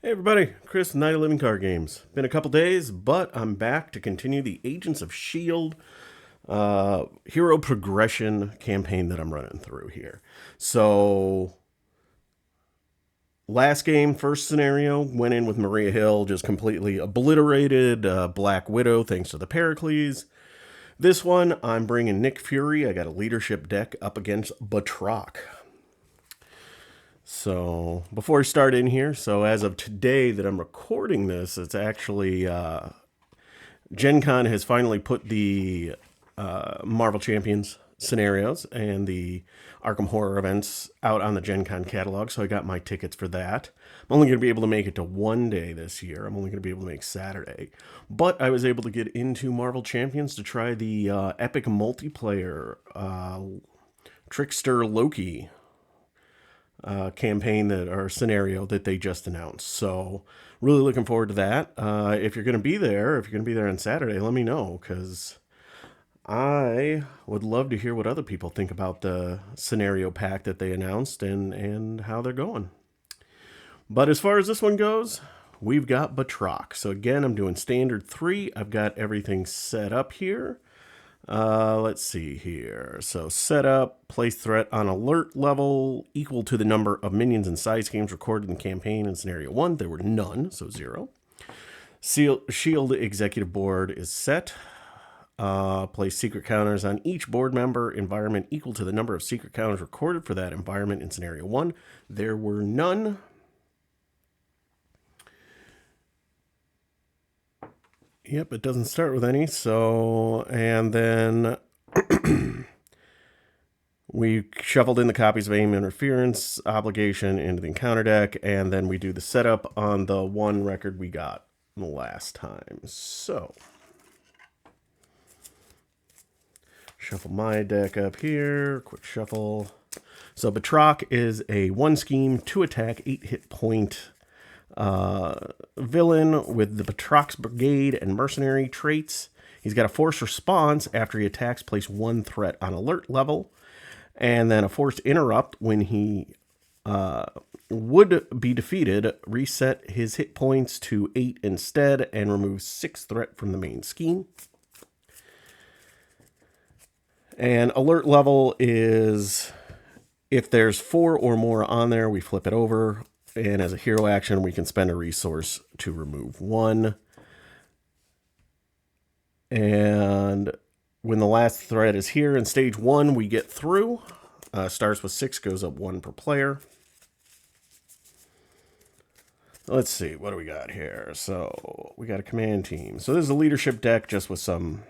Hey everybody, Chris, Night of Living Card Games. Been a couple days, but I'm back to continue the Agents of S.H.I.E.L.D. Hero progression campaign that I'm running through here. So, last game, first scenario, went in with Maria Hill, just completely obliterated Black Widow thanks to the Pericles. This one, I'm bringing Nick Fury. I got a leadership deck up against Batroc. So before I start in here, so as of today that I'm recording this, it's actually Gen Con has finally put the Marvel Champions scenarios and the Arkham Horror events out on the Gen Con catalog, so I got my tickets for that. I'm only going to be able to make it to one day this year. I'm only going to be able to make Saturday. But I was able to get into Marvel Champions to try the epic multiplayer Trickster Loki campaign that or scenario that they just announced. So really looking forward to that. If you're going to be there, on Saturday, let me know because I would love to hear what other people think about the scenario pack that they announced and how they're going. But as far as this one goes, we've got Batroc. So again, I'm doing standard 3. I've got everything set up here. Let's see here. So setup, place threat on alert level equal to the number of minions and side schemes recorded in the campaign in scenario 1. There were none, so 0. S.H.I.E.L.D. executive board is set. Place secret counters on each board member environment equal to the number of secret counters recorded for that environment in scenario 1. There were none. Yep, it doesn't start with any. So, and then we shuffled in the copies of aim interference obligation into the encounter deck, and then we do the setup on the one record we got the last time. So, shuffle my deck up here. Quick shuffle. So, Batroc is a 1 scheme, 2 attack, 8 hit point villain with the Batroc's Brigade and Mercenary traits. He's got a force response after he attacks, place 1 threat on alert level, and then a forced interrupt when he would be defeated, reset his hit points to 8 instead, and remove 6 threat from the main scheme. And alert level is if there's 4 or more on there, we flip it over. And as a hero action, we can spend a resource to remove 1. And when the last threat is here in stage 1, we get through. Starts with 6, goes up 1 per player. Let's see, what do we got here? So we got a command team. So this is a leadership deck just with some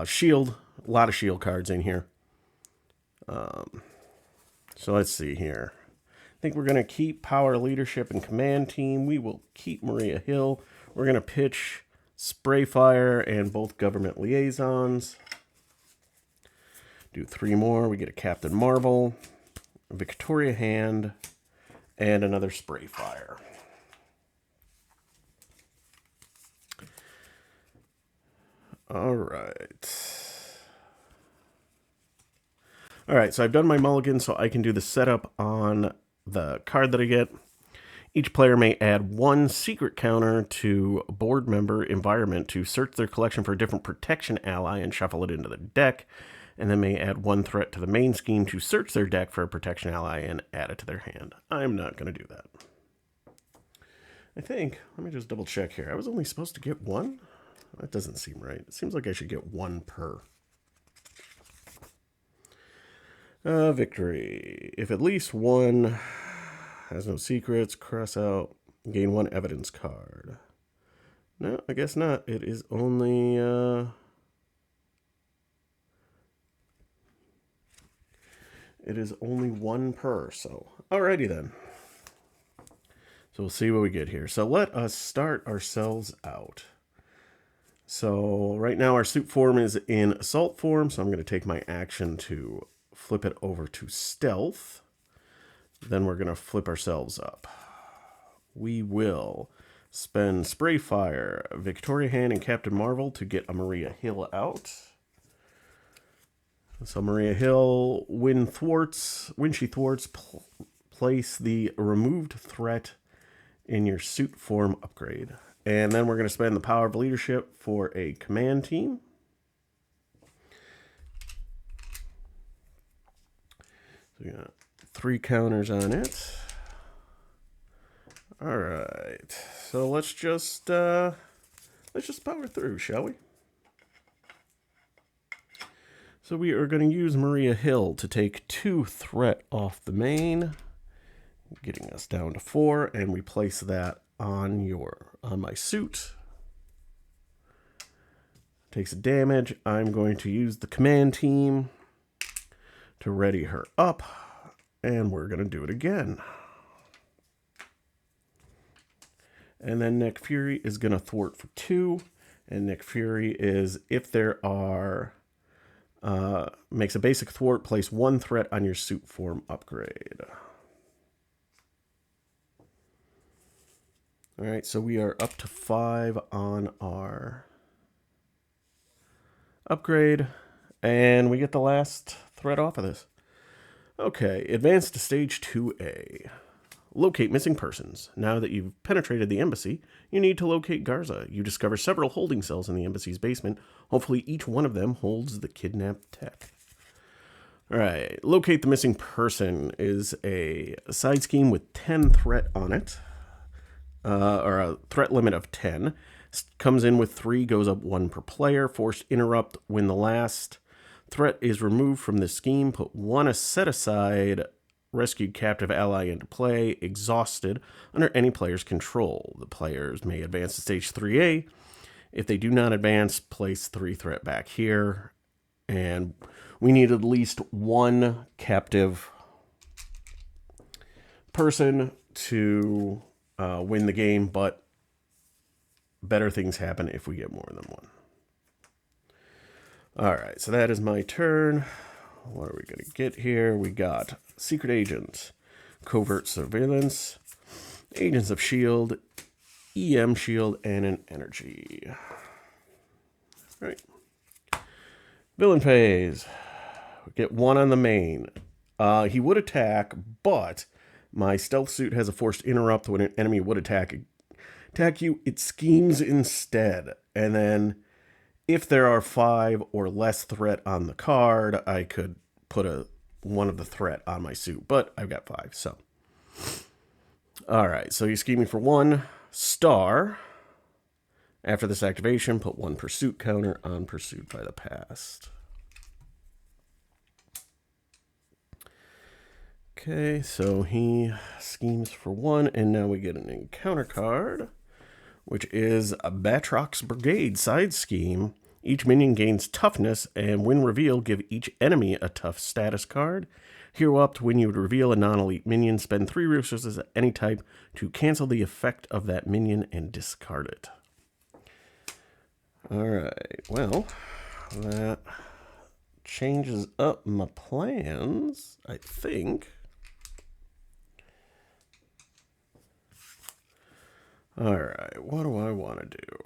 shield, a lot of shield cards in here. So let's see here. I think we're going to keep power, leadership, and command team. We will keep Maria Hill. We're going to pitch Sprayfire and both government liaisons. Do 3 more. We get a Captain Marvel, a Victoria Hand, and another Sprayfire. All right. All right, so I've done my mulligan, so I can do the setup on the card that I get. Each player may add 1 secret counter to a board member environment to search their collection for a different protection ally and shuffle it into the deck, and then may add 1 threat to the main scheme to search their deck for a protection ally and add it to their hand. I'm not going to do that. I think, let me just double check here. I was only supposed to get 1? That doesn't seem right. It seems like I should get 1 per. Victory. If at least 1 has no secrets, cross out, gain 1 evidence card. No, I guess not. It is only... it is only 1 per, so alrighty then. So we'll see what we get here. So let us start ourselves out. So right now our suit form is in assault form, so I'm going to take my action to flip it over to stealth. Then we're going to flip ourselves up. We will Spend Spray Fire, Victoria Hand, and Captain Marvel to get a Maria Hill out. So Maria Hill, when she thwarts, place the removed threat in your suit form upgrade. And then we're going to spend the Power of Leadership for a command team. So we got 3 counters on it. All right. So let's just power through, shall we? So we are going to use Maria Hill to take 2 threat off the main, getting us down to 4, and we place that on my suit. Takes a damage. I'm going to use the command team to ready her up, and we're going to do it again. And then Nick Fury is going to thwart for 2, and Nick Fury is, if there are, makes a basic thwart, place 1 threat on your suit form upgrade. All right, so we are up to 5 on our upgrade, and we get the last threat off of this. Okay, advance to stage 2A. Locate missing persons. Now that you've penetrated the embassy, you need to locate Garza. You discover several holding cells in the embassy's basement. Hopefully each one of them holds the kidnapped tech. All right, locate the missing person is a side scheme with 10 threat on it. Or a threat limit of 10. Comes in with 3, goes up 1 per player. Forced interrupt when the last threat is removed from the scheme. Put 1 set-aside rescued captive ally into play, exhausted, under any player's control. The players may advance to stage 3A. If they do not advance, place 3 threat back here. And we need at least 1 captive person to win the game, but better things happen if we get more than 1. All right, so that is my turn. What are we going to get here? We got Secret Agent, Covert Surveillance, Agents of S.H.I.E.L.D., EM S.H.I.E.L.D., and an Energy. All right. Villain phase. We get 1 on the main. He would attack, but my stealth suit has a forced interrupt. When an enemy would attack you, it schemes instead. And then if there are 5 or less threat on the card, I could put 1 of the threat on my suit, but I've got 5, so. All right, so you're scheming for 1 star. After this activation, put 1 pursuit counter on Pursued by the Past. Okay, so he schemes for 1, and now we get an encounter card, which is a Batroc's Brigade side scheme. Each minion gains toughness, and when revealed, give each enemy a tough status card. Hero up to when you would reveal a non-elite minion, spend 3 resources of any type to cancel the effect of that minion and discard it. All right, well, that changes up my plans, I think. All right, what do I want to do?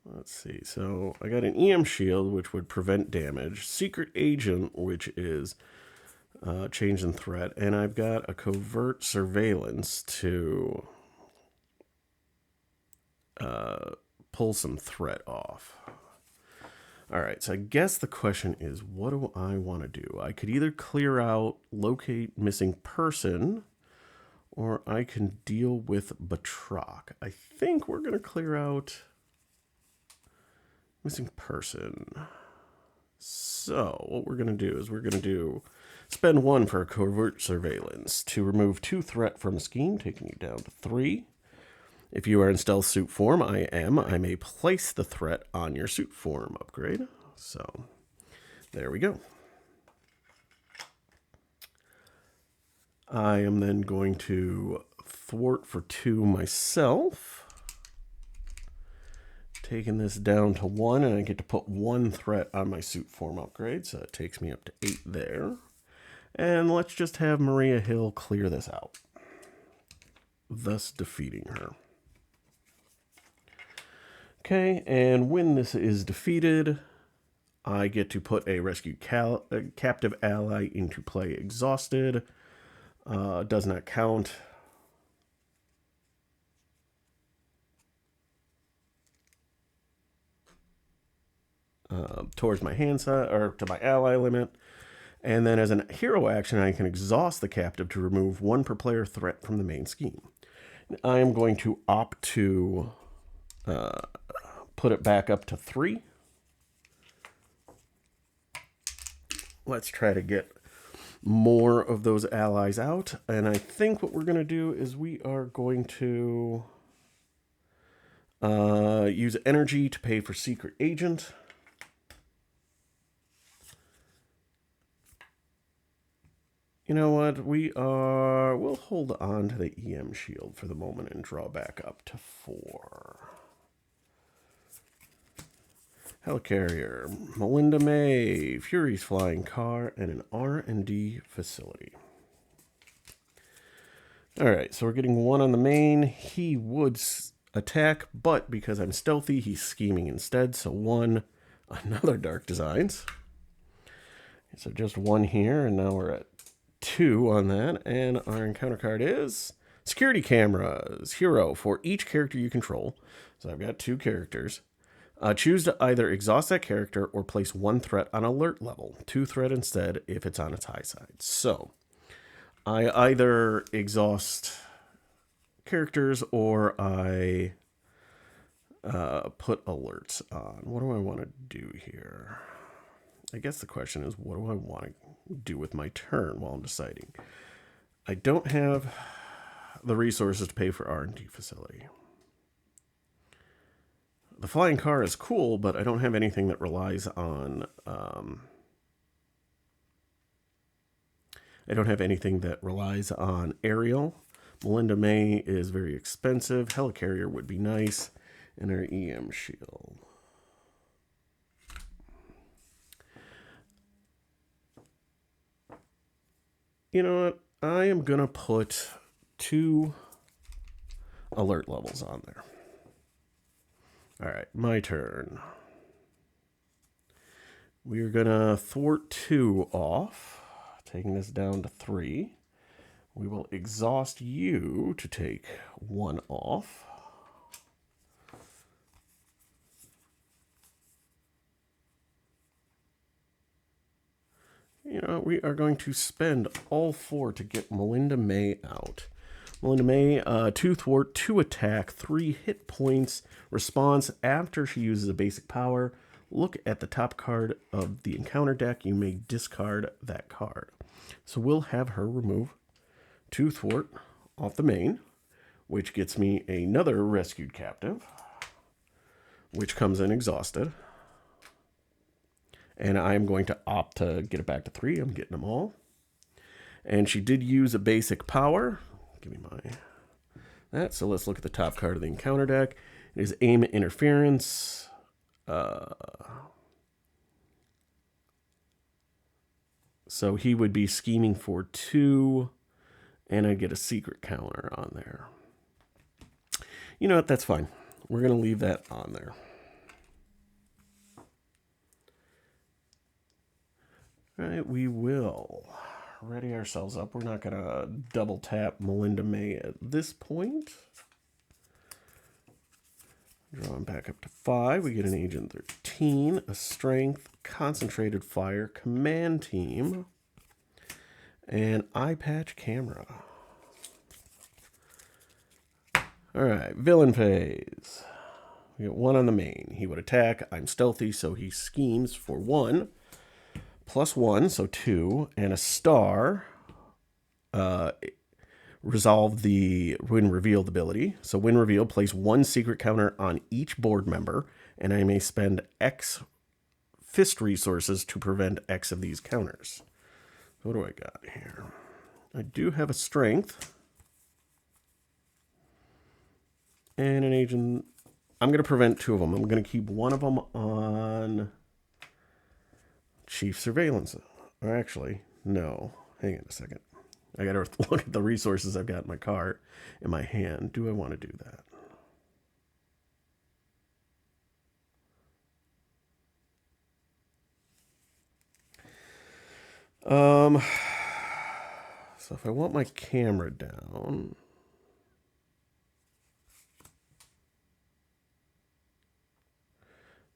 Let's see. So I got an EM shield, which would prevent damage. Secret Agent, which is change in threat. And I've got a Covert Surveillance to pull some threat off. All right, so I guess the question is, what do I want to do? I could either clear out, locate missing person, or I can deal with Batroc. I think we're going to clear out missing person. So what we're going to do is we're going to spend 1 for a Covert Surveillance to remove 2 threat from a scheme, taking you down to 3. If you are in stealth suit form, I may place the threat on your suit form upgrade. So there we go. I am then going to thwart for 2 myself. Taking this down to 1, and I get to put 1 threat on my suit form upgrade, so that takes me up to 8 there. And let's just have Maria Hill clear this out, thus defeating her. Okay, and when this is defeated, I get to put a rescued captive ally into play exhausted. Does not count. Towards my hand side, or to my ally limit. And then as a hero action, I can exhaust the captive to remove 1 per player threat from the main scheme. I am going to opt to put it back up to 3. Let's try to get more of those allies out. And I think what we're going to do is we are going to use energy to pay for Secret Agent. You know what? We'll hold on to the EM shield for the moment and draw back up to 4. Helicarrier, Melinda May, Fury's flying car, and an R&D facility. All right, so we're getting 1 on the main. He would attack, but because I'm stealthy, he's scheming instead. So 1, another Dark Designs. So just 1 here, and now we're at 2 on that. And our encounter card is Security Cameras. Hero for each character you control. So I've got 2 characters. Choose to either exhaust that character or place 1 threat on alert level. 2 threat instead if it's on its high side. So I either exhaust characters or I put alerts on. What do I want to do here? I guess the question is, what do I want to do with my turn while I'm deciding? I don't have the resources to pay for R&D facility. The flying car is cool, but I don't have anything that relies on... I don't have anything that relies on aerial. Melinda May is very expensive. Helicarrier would be nice. And our EM shield. You know what? I am going to put 2 alert levels on there. All right, my turn. We are going to thwart 2 off, taking this down to 3. We will exhaust you to take 1 off. You know, we are going to spend all 4 to get Melinda May out. Melinda May, 2 thwart, 2 attack, 3 hit points. Response after she uses a basic power. Look at the top card of the encounter deck. You may discard that card. So we'll have her remove 2 thwart off the main, which gets me another rescued captive, which comes in exhausted. And I'm going to opt to get it back to 3. I'm getting them all. And she did use a basic power. Give me that. So let's look at the top card of the encounter deck. It is Aim Interference. So he would be scheming for 2. And I get a secret counter on there. You know what? That's fine. We're going to leave that on there. All right, we will ready ourselves up. We're not going to double tap Melinda May at this point. Drawing back up to 5. We get an Agent 13, a Strength, Concentrated Fire, Command Team, and Eye Patch Camera. All right, Villain Phase. We get 1 on the main. He would attack. I'm stealthy, so he schemes for 1. +1, so 2, and a star. Resolve the when revealed ability. So when revealed, place 1 secret counter on each board member, and I may spend X fist resources to prevent X of these counters. What do I got here? I do have a strength. And an agent. I'm going to prevent 2 of them. I'm going to keep 1 of them on chief surveillance. Or actually, no. Hang on a second. I got to look at the resources I've got in my cart, in my hand. Do I want to do that? So if I want my camera down,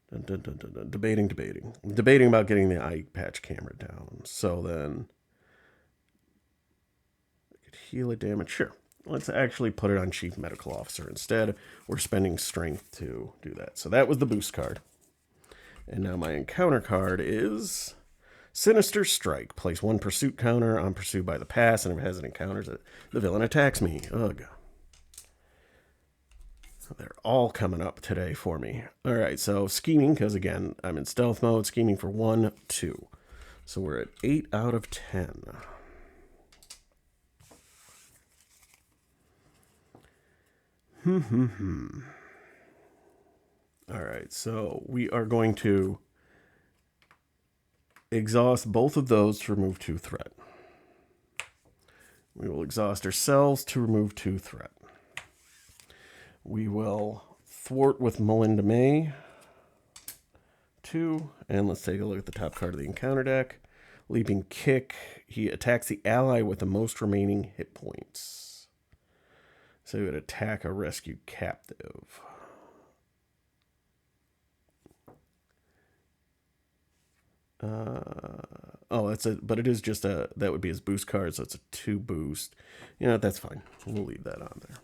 debating. I'm debating about getting the eye patch camera down. So then I could heal it damage. Sure. Let's actually put it on Chief Medical Officer instead. We're spending strength to do that. So that was the boost card. And now my encounter card is Sinister Strike. Place 1 pursuit counter on pursued by the pass, and if it has an encounter, the villain attacks me. Ugh. They're all coming up today for me. All right, so scheming, because again, I'm in stealth mode. Scheming for 1, 2. So we're at 8 out of 10. All right, so we are going to exhaust both of those to remove 2 threat. We will exhaust ourselves to remove 2 threat. We will thwart with Melinda May, 2. And let's take a look at the top card of the encounter deck. Leaping Kick. He attacks the ally with the most remaining hit points. So he would attack a rescued captive. But it is just that would be his boost card, so it's a 2 boost. You know, that's fine. We'll leave that on there.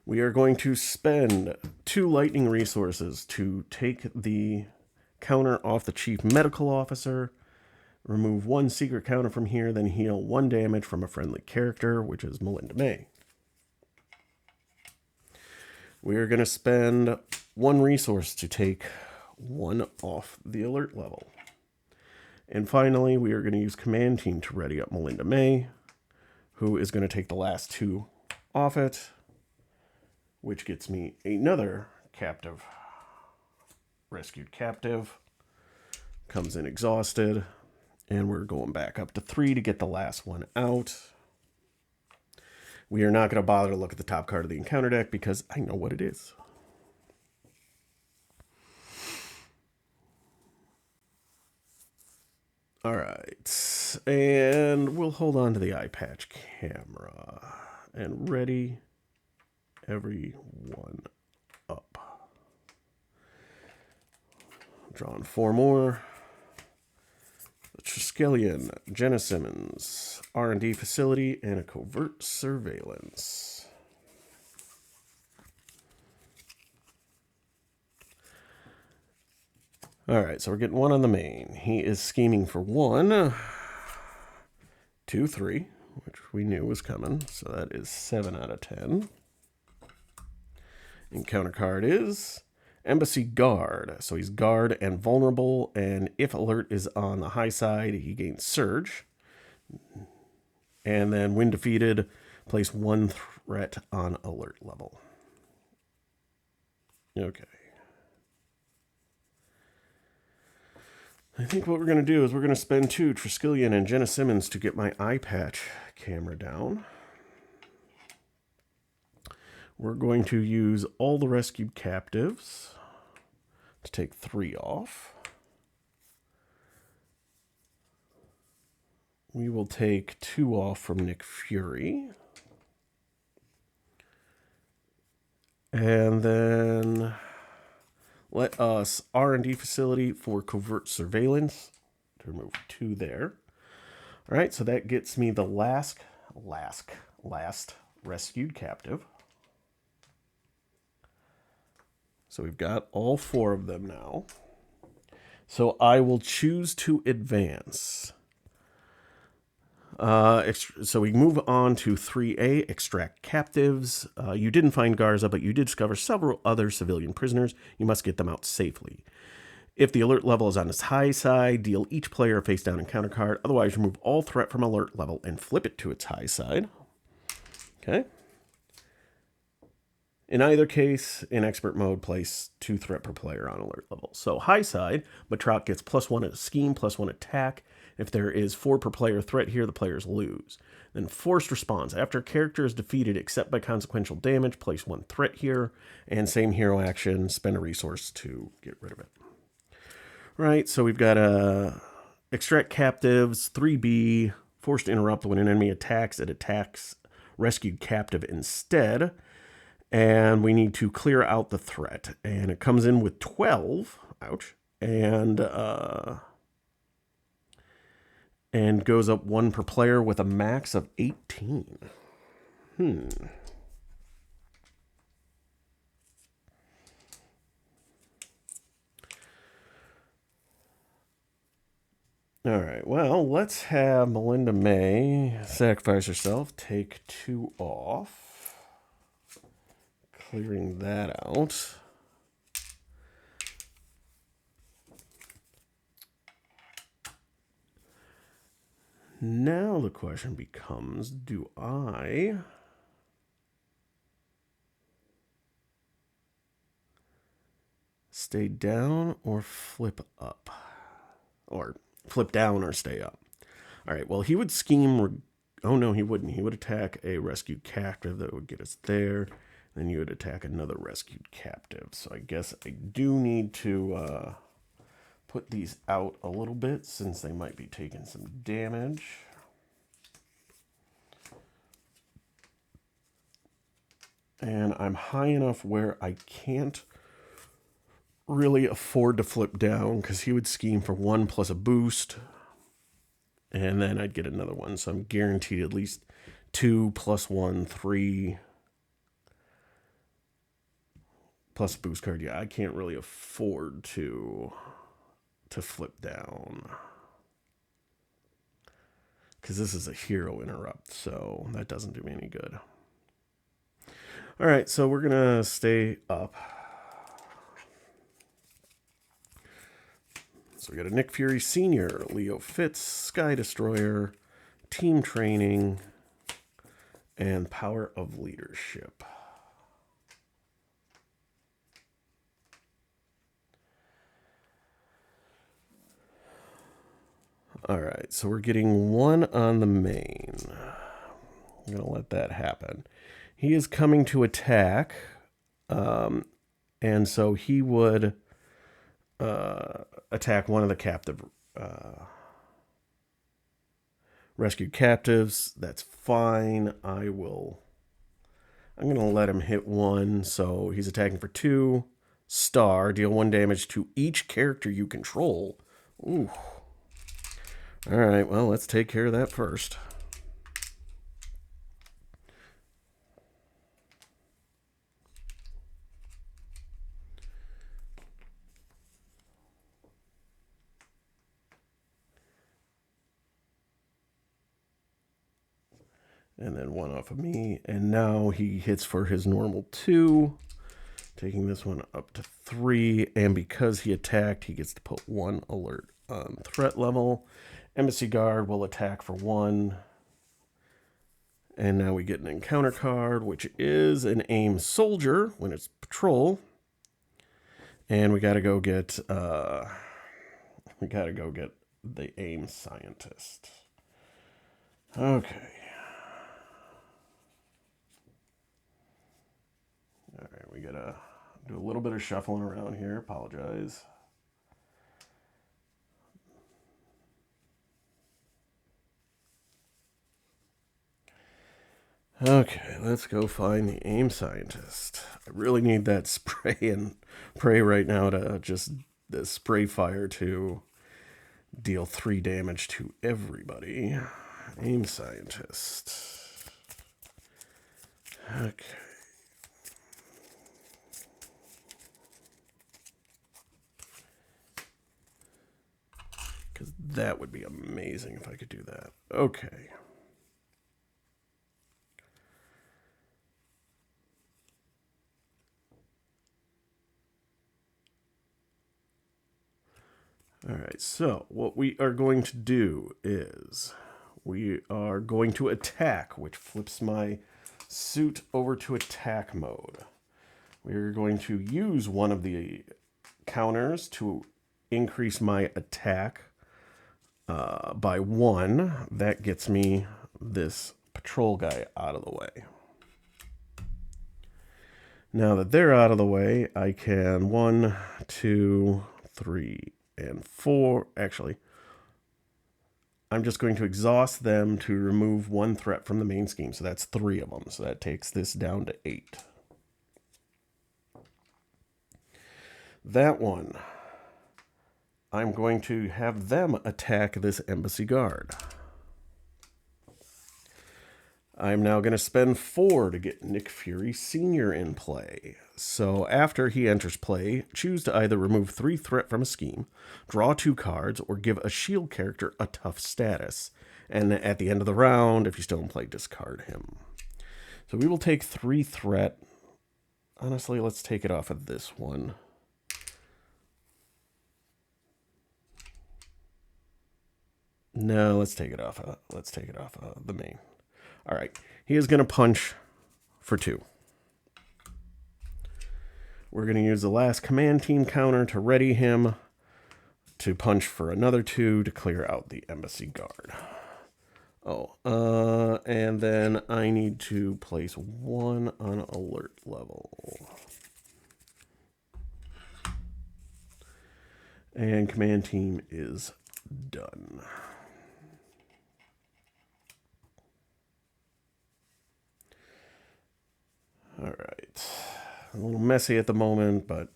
We are going to spend 2 lightning resources to take the counter off the Chief Medical Officer, remove 1 secret counter from here, then heal 1 damage from a friendly character, which is Melinda May. We are going to spend 1 resource to take 1 off the alert level. And finally, we are going to use Command Team to ready up Melinda May, who is going to take the last 2 off it, which gets me another captive. Rescued captive. Comes in exhausted. And we're going back up to 3 to get the last one out. We are not going to bother to look at the top card of the encounter deck because I know what it is. All right. And we'll hold on to the eye patch camera. And ready everyone up. Drawn 4 more. The Triskelion, Jenna Simmons, R&D facility, and a covert surveillance. All right, so we're getting 1 on the main. He is scheming for 1, 2, 3, which we knew was coming. So that is 7 out of 10. Encounter card is Embassy Guard. So he's guard and vulnerable, and if alert is on the high side, he gains surge. And then when defeated, place 1 threat on alert level. Okay. I think what we're going to do is we're going to spend 2 Triskelion and Jenna Simmons to get my eye patch camera down. We're going to use all the rescued captives to take 3 off. We will take 2 off from Nick Fury. And then let us R&D facility for covert surveillance to remove 2 there. All right, so that gets me the last rescued captive. So we've got all 4 of them now. So I will choose to advance. So we move on to 3A, extract captives. You didn't find Garza, but you did discover several other civilian prisoners. You must get them out safely. If the alert level is on its high side, deal each player a face down encounter card. Otherwise, remove all threat from alert level and flip it to its high side. Okay. In either case, in expert mode, place 2 threat per player on alert level. So high side, Batroc gets +1 at scheme, +1 attack. If there is 4 per player threat here, the players lose. Then forced response. After a character is defeated except by consequential damage, place 1 threat here. And same hero action, spend a resource to get rid of it. Right, so we've got extract captives, 3B, forced to interrupt when an enemy attacks, it attacks rescued captive instead. And we need to clear out the threat. And it comes in with 12. Ouch. And goes up 1 per player with a max of 18. All right, well, let's have Melinda May sacrifice herself, take 2 off. Clearing that out. Now the question becomes, do I stay down or flip up? Or flip down or stay up? All right, well, he would scheme. Oh, no, he wouldn't. He would attack a rescued captive that would get us there. Then you would attack another rescued captive. So I guess I do need to put these out a little bit since they might be taking some damage. And I'm high enough where I can't really afford to flip down because he would scheme for 1 plus a boost. And then I'd get another one. So I'm guaranteed at least 2 plus 1, 3 plus a boost card. Yeah, I can't really afford to flip down because this is a hero interrupt, so that doesn't do me any good. All right, so we're gonna stay up. So we got a Nick Fury Sr., Leo Fitz, Sky Destroyer, Team Training, and Power of Leadership. All right, so we're getting 1 on the main. I'm going to let that happen. He is coming to attack, and so he would attack one of the captive rescued captives. That's fine. I'm going to let him hit 1, so he's attacking for 2. Star, deal 1 damage to each character you control. Ooh. All right, well, let's take care of that first. And then 1 off of me. And now he hits for his normal 2, taking this one up to 3. And because he attacked, he gets to put 1 alert on threat level. Embassy Guard will attack for 1. And now we get an encounter card, which is an aim soldier when it's patrol. And we got to go get the aim scientist. Okay. All right, we got to do a little bit of shuffling around here. Apologize. Okay, let's go find the aim scientist. I really need that spray and pray right now to just the spray fire to deal 3 damage to everybody. Aim scientist. Okay. Because that would be amazing if I could do that. Okay. All right, so what we are going to do is we are going to attack, which flips my suit over to attack mode. We're going to use one of the counters to increase my attack by 1. That gets me this patrol guy out of the way. Now that they're out of the way, I can 1, 2, 3, and 4. Actually, I'm just going to exhaust them to remove 1 threat from the main scheme. So that's 3 of them. So that takes this down to 8. That one, I'm going to have them attack this embassy guard. I'm now going to spend 4 to get Nick Fury Sr. in play. So after he enters play, choose to either remove 3 threat from a scheme, draw 2 cards, or give a S.H.I.E.L.D. character a tough status. And at the end of the round, if you're still in play, discard him. So we will take 3 threat. Honestly, let's take it off of this one. No, let's take it off. The main. All right, he is going to punch for 2. We're going to use the last command team counter to ready him to punch for another 2 to clear out the embassy guard. And then I need to place 1 on alert level. And command team is done. All right. A little messy at the moment, but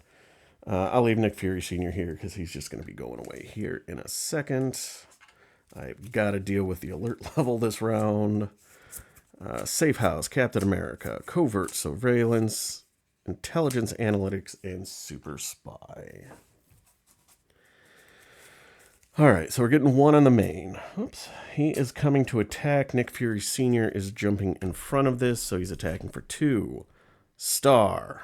I'll leave Nick Fury Sr. here because he's just going to be going away here in a second. I've got to deal with the alert level this round. Safe House, Captain America, Covert Surveillance, Intelligence Analytics, and Super Spy. All right, so we're getting 1 on the main. Oops. He is coming to attack. Nick Fury Sr. is jumping in front of this, so he's attacking for 2. Star.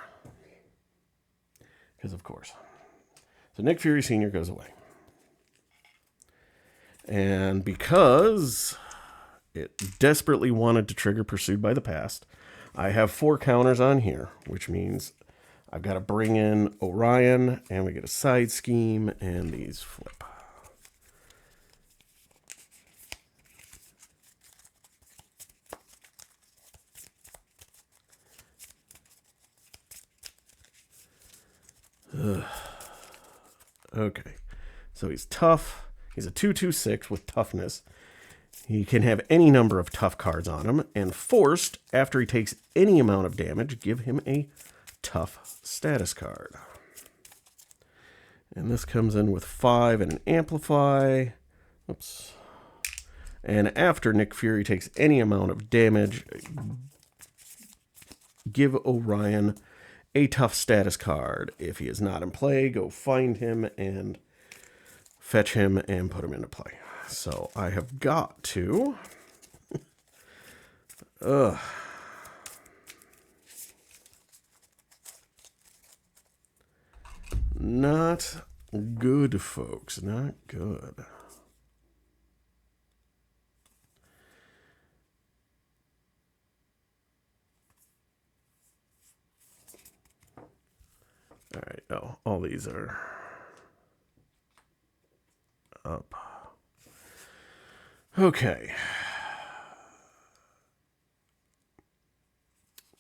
Because of course. So Nick Fury Sr. goes away. And because it desperately wanted to trigger Pursued by the Past, I have 4 counters on here, which means I've got to bring in Orion, and we get a side scheme, and these flip. Ugh. Okay, so he's tough. He's a 2/2/6 with toughness. He can have any number of tough cards on him, and forced, after he takes any amount of damage, give him a tough status card. And this comes in with 5 and an amplify. Oops. And after Nick Fury takes any amount of damage, give Orion a tough status card. If he is not in play, go find him and fetch him and put him into play. So I have got to... Not good, folks. Not good. All right. Oh, all these are up. Okay.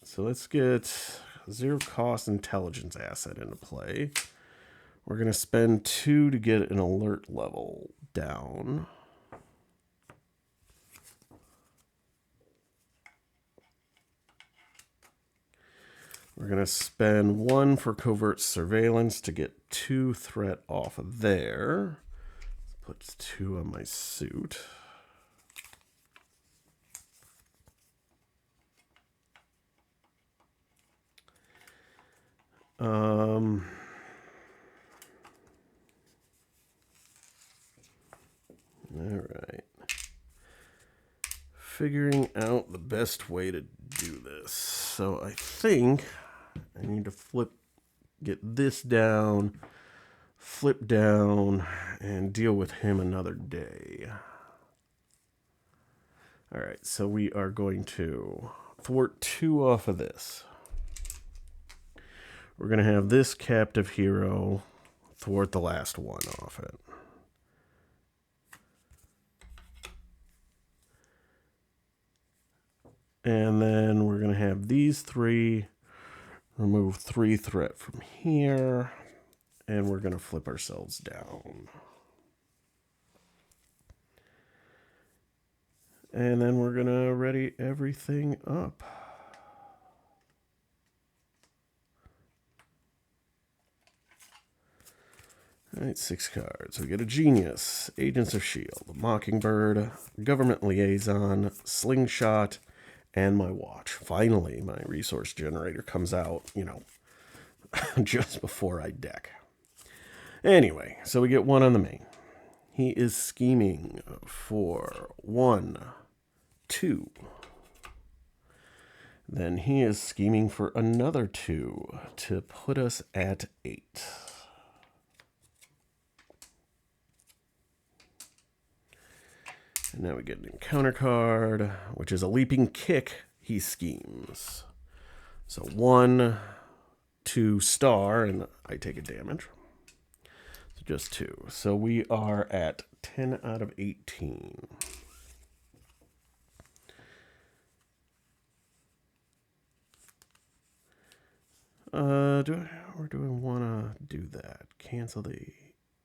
So let's get 0 cost intelligence asset into play. We're going to spend 2 to get an alert level down. We're going to spend 1 for covert surveillance to get 2 threat off of there. Puts 2 on my suit. All right. Figuring out the best way to do this. So I think I need to get this down flip down and deal with him another day. All right, so we are going to thwart 2 off of this. We're going to have this captive hero thwart the last 1 off it. And then we're going to have these 3 remove 3 threat from here. And we're going to flip ourselves down. And then we're going to ready everything up. All right, 6 cards. We get a Genius, Agents of S.H.I.E.L.D, Mockingbird, Government Liaison, Slingshot, and my watch. Finally, my resource generator comes out, just before I deck. Anyway, so we get 1 on the main. He is scheming for 1, 2. Then he is scheming for another 2 to put us at 8. And now we get an encounter card, which is a leaping kick. He schemes. So 1, 2 star, and I take a damage. So just 2. So we are at 10 out of 18. Do I want to do that? Cancel the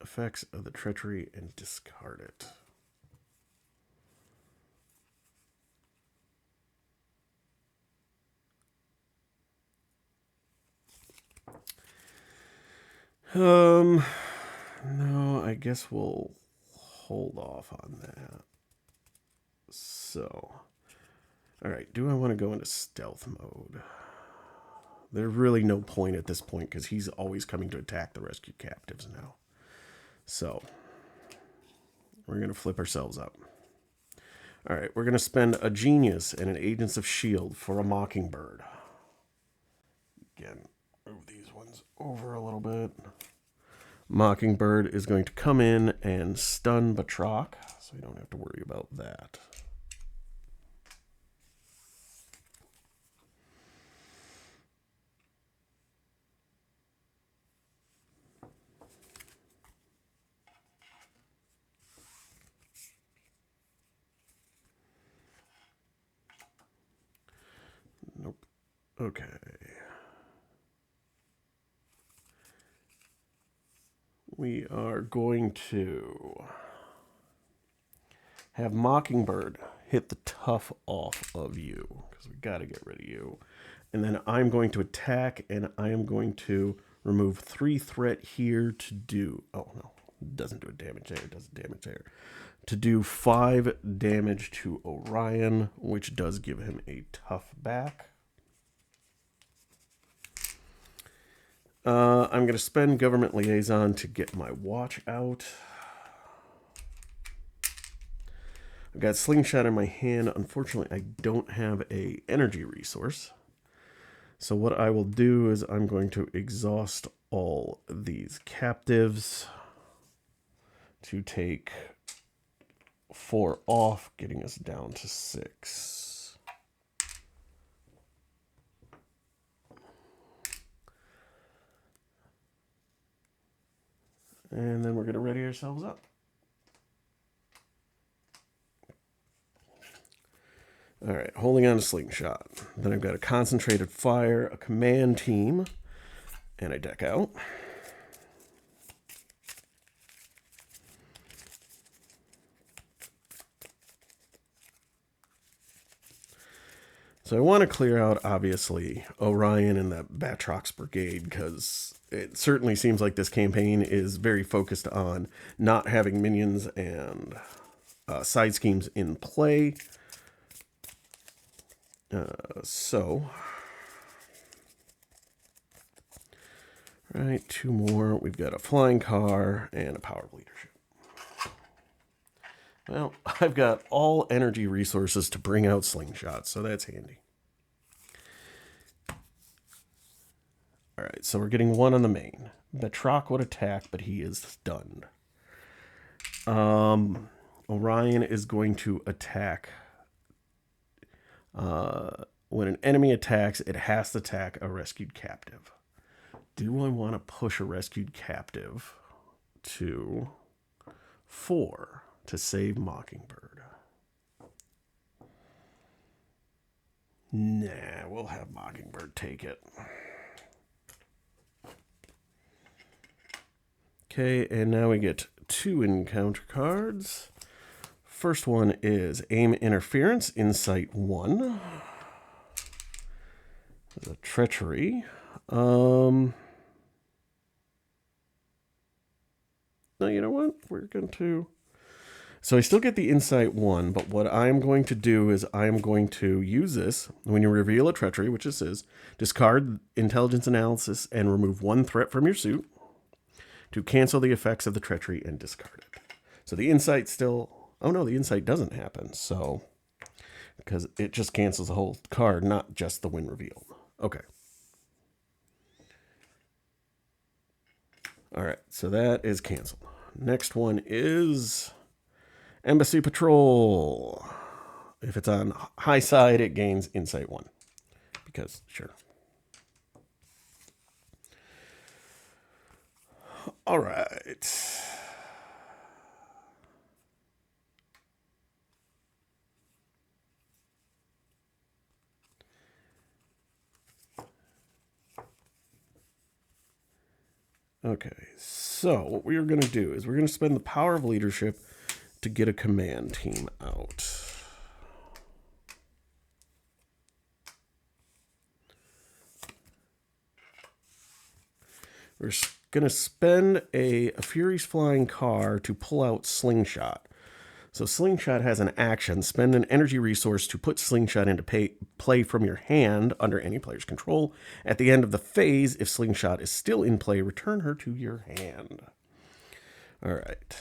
effects of the treachery and discard it. No, I guess we'll hold off on that. So, all right, do I want to go into stealth mode? There's really no point at this point because he's always coming to attack the rescued captives now. So, we're going to flip ourselves up. All right, we're going to spend a Genius and an Agents of S.H.I.E.L.D. for a Mockingbird. Again, move these ones over a little bit. Mockingbird is going to come in and stun Batroc, so we don't have to worry about that. Nope. Okay. We are going to have Mockingbird hit the tough off of you, because we got to get rid of you. And then I'm going to attack, and I am going to remove 3 threat here to do... Oh, no. It doesn't do a damage there. It does damage there. To do 5 damage to Orion, which does give him a tough back. I'm going to spend Government Liaison to get my watch out. I've got Slingshot in my hand. Unfortunately, I don't have a energy resource. So what I will do is I'm going to exhaust all these captives to take 4 off, getting us down to 6. And then we're going to ready ourselves up. All right, holding on to Slingshot. Then I've got a Concentrated Fire, a Command Team, and I deck out. So I want to clear out, obviously, Orion and the Batroc's Brigade, because it certainly seems like this campaign is very focused on not having minions and side schemes in play. So, right, 2 more. We've got a flying car and a power of leadership. Well, I've got all energy resources to bring out Slingshot, so that's handy. All right, so we're getting 1 on the main. Batroc would attack, but he is stunned. Orion is going to attack. When an enemy attacks, it has to attack a rescued captive. Do I want to push a rescued captive to 4 to save Mockingbird? Nah, we'll have Mockingbird take it. Okay, and now we get 2 encounter cards. First one is Aim Interference, Insight 1. The Treachery. No, you know what? We're going to... So I still get the Insight 1, but what I'm going to do is I'm going to use this. When you reveal a Treachery, which this is, discard Intelligence Analysis and remove 1 threat from your suit to cancel the effects of the Treachery and discard it. So the Insight still... Oh no, the Insight doesn't happen, so... Because it just cancels the whole card, not just the when revealed. Okay. Alright, so that is canceled. Next one is Embassy Patrol. If it's on high side, it gains Insight 1. Because, sure. Alright. Okay, so what we are going to do is we're going to spend the power of leadership to get a command team out. We're going to spend a Fury's Flying Car to pull out Slingshot. So Slingshot has an action. Spend an energy resource to put Slingshot into play from your hand under any player's control. At the end of the phase, if Slingshot is still in play, return her to your hand. All right.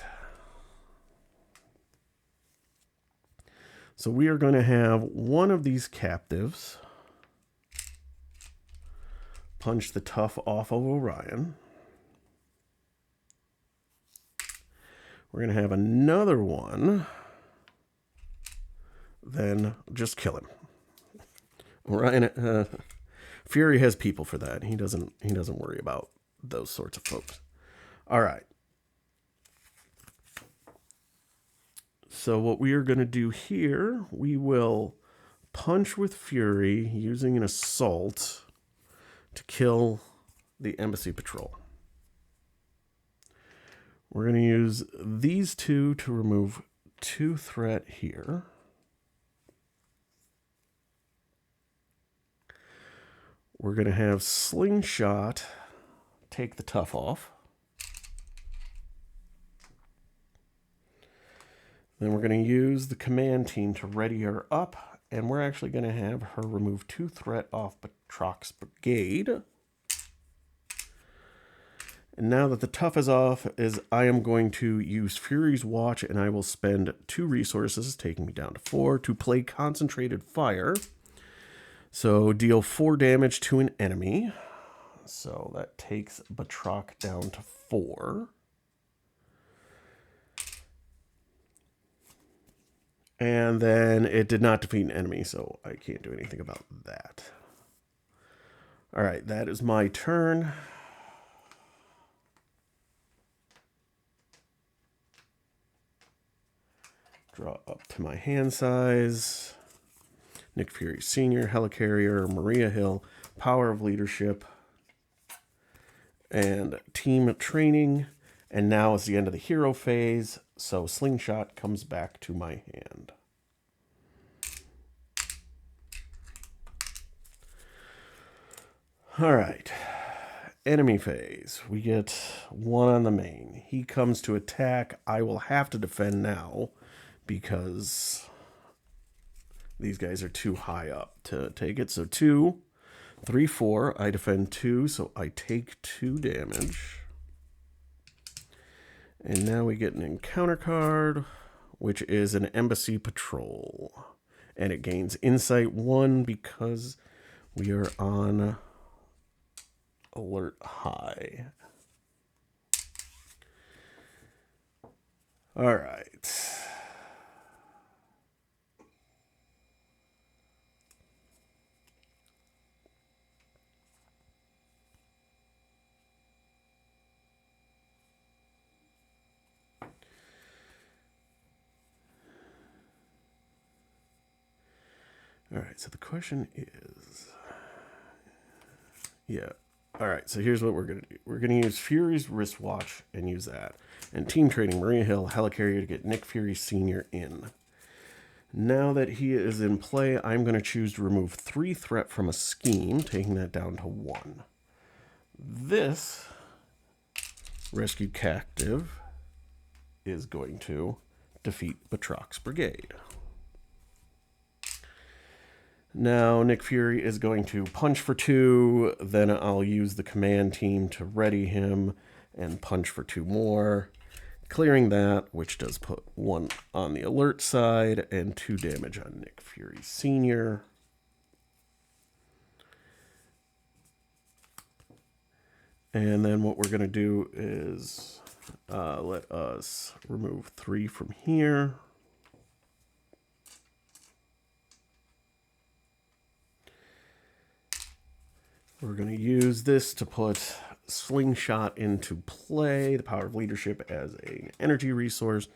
So we are going to have one of these captives punch the tough off of Orion. We're going to have another one, then just kill him. Orion, Fury has people for that. He doesn't worry about those sorts of folks. All right. So what we are going to do here, we will punch with Fury using an assault to kill the Embassy Patrol. We're going to use these 2 to remove 2 threat here. We're going to have Slingshot take the tough off. Then we're going to use the command team to ready her up, and we're actually going to have her remove 2 threat off Batroc's brigade. And now that the tough is off, I am going to use Fury's Watch, and I will spend 2 resources, taking me down to 4, to play Concentrated Fire. So deal 4 damage to an enemy. So that takes Batroc down to 4. And then it did not defeat an enemy, so I can't do anything about that. All right, that is my turn. Draw up to my hand size. Nick Fury Sr., Helicarrier, Maria Hill, Power of Leadership, and Team Training. And now is the end of the hero phase, so Slingshot comes back to my hand. All right. Enemy phase. We get 1 on the main. He comes to attack. I will have to defend now because these guys are too high up to take it. So 2, 3, 4. I defend 2, so I take 2 damage. And now we get an encounter card, which is an Embassy Patrol. And it gains Insight 1 because we are on alert high. All right. All right, so the question is, yeah. All right, so here's what we're going to do. We're going to use Fury's wristwatch and use that. And team trading Maria Hill, Helicarrier to get Nick Fury Sr. in. Now that he is in play, I'm going to choose to remove 3 threat from a scheme, taking that down to 1. This rescue captive is going to defeat Batroc's brigade. Now Nick Fury is going to punch for 2, then I'll use the command team to ready him and punch for 2 more, clearing that, which does put 1 on the alert side and 2 damage on Nick Fury Sr. And then what we're going to do is let us remove 3 from here. We're going to use this to put Slingshot into play, the power of leadership as an energy resource.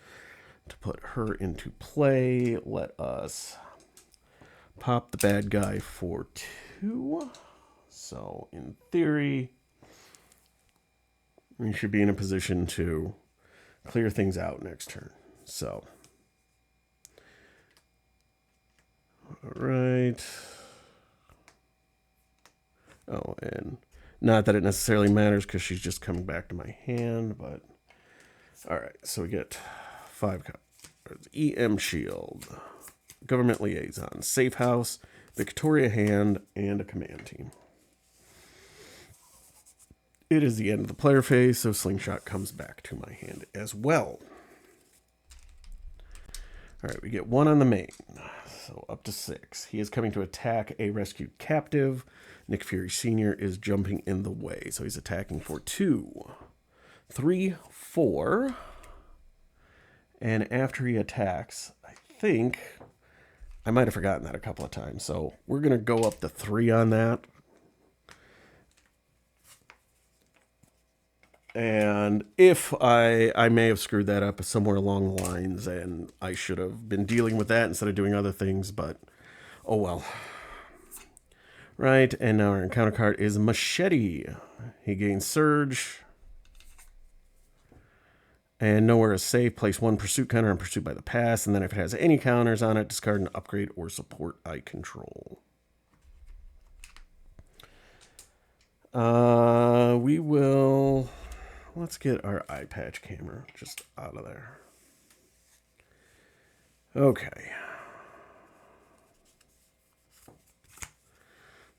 To put her into play, let us pop the bad guy for 2. So in theory, we should be in a position to clear things out next turn. So, all right. Oh, and not that it necessarily matters because she's just coming back to my hand, but all right. So we get 5 cards: EM Shield, Government Liaison, Safe House, Victoria Hand, and a command team. It is the end of the player phase, so Slingshot comes back to my hand as well. All right, we get 1 on the main, so up to 6. He is coming to attack a rescued captive. Nick Fury Sr. is jumping in the way, so he's attacking for 2, 3, 4. And after he attacks, I think I might have forgotten that a couple of times, so we're going to go up to 3 on that. And if I may have screwed that up somewhere along the lines, and I should have been dealing with that instead of doing other things, but oh well. Right, and now our encounter card is Machete. He gains Surge. And nowhere is safe. Place 1 pursuit counter on pursuit by the pass, and then if it has any counters on it, discard an upgrade or support I control. We will... Let's get our eye patch camera just out of there. Okay.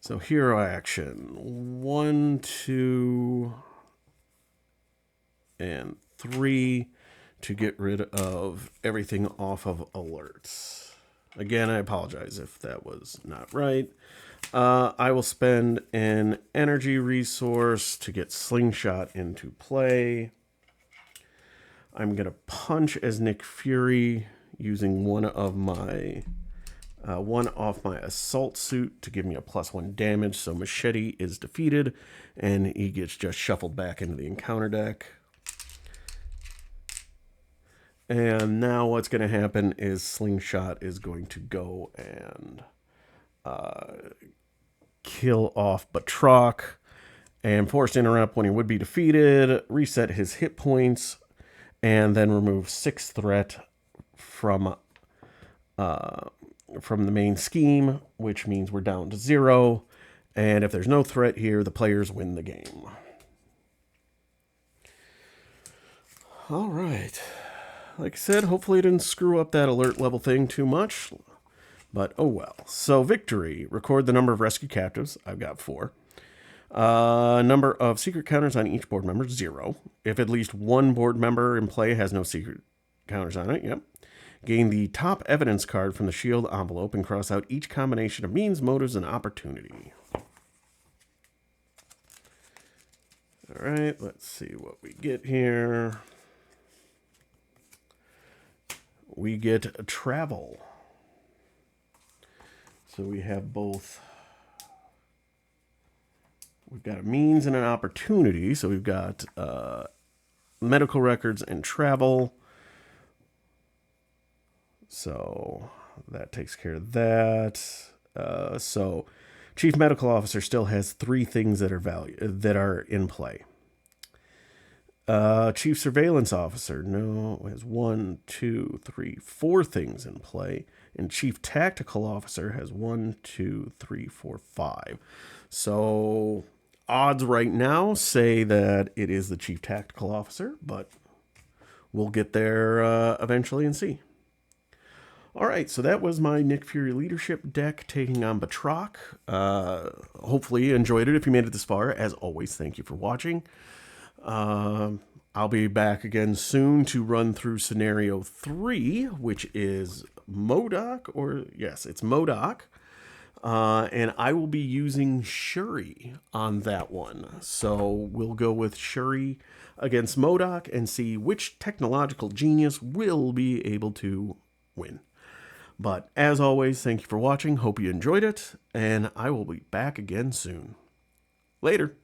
So hero action. 1, 2, and 3 to get rid of everything off of alerts. Again, I apologize if that was not right. I will spend an energy resource to get Slingshot into play. I'm going to punch as Nick Fury using one off my assault suit to give me a +1 damage. So Machete is defeated and he gets just shuffled back into the encounter deck. And now what's going to happen is Slingshot is going to go and kill off Batroc and force interrupt when he would be defeated, reset his hit points, and then remove 6 threat from the main scheme, which means we're down to 0. And if there's no threat here, the players win the game. All right. Like I said, hopefully it didn't screw up that alert level thing too much. But oh well. So victory. Record the number of rescue captives. I've got 4. Number of secret counters on each board member, 0. If at least one board member in play has no secret counters on it, yep. Gain the top evidence card from the shield envelope and cross out each combination of means, motives, and opportunity. All right, let's see what we get here. We get travel. So we have both. We've got a means and an opportunity. So we've got medical records and travel. So that takes care of that. So chief medical officer still has three things that are in play. Chief surveillance officer has 1, 2, 3, 4 things in play, and chief tactical officer has 1, 2, 3, 4, 5. So odds right now say that it is the chief tactical officer, but we'll get there eventually and see. All right, so that was my Nick Fury leadership deck taking on Batroc. Hopefully you enjoyed it if you made it this far. As always, thank you for watching. I'll be back again soon to run through scenario 3, which is MODOK, or yes, it's MODOK. And I will be using Shuri on that one. So we'll go with Shuri against MODOK and see which technological genius will be able to win. But as always, thank you for watching. Hope you enjoyed it, and I will be back again soon. Later.